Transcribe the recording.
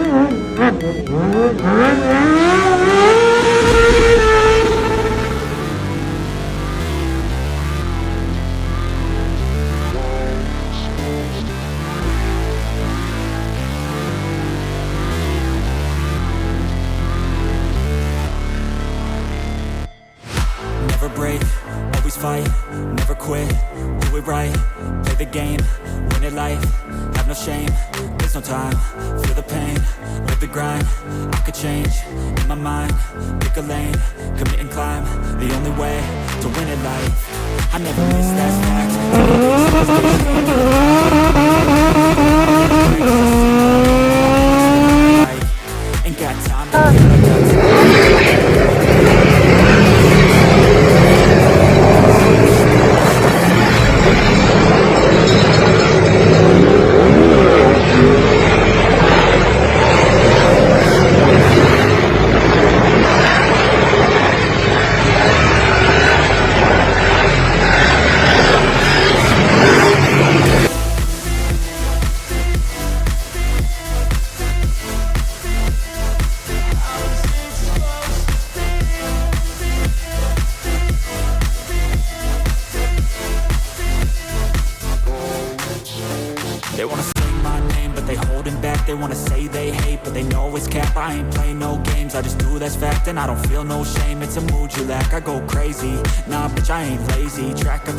Never break, always fight, never quit, do it right, play the game, win it life, have no shame, there's no time, feel the pain, live the grind, I could change, in my mind, pick a lane, commit and climb, the only way to win it life, I never miss, that's fact, ain't got time to feel like I got They wanna say my name, but they holding back. They wanna say they hate, but they know it's cap. I ain't play no games, I just do that's fact. And I don't feel no shame, it's a mood you lack. I go crazy, nah bitch I ain't lazy. Track of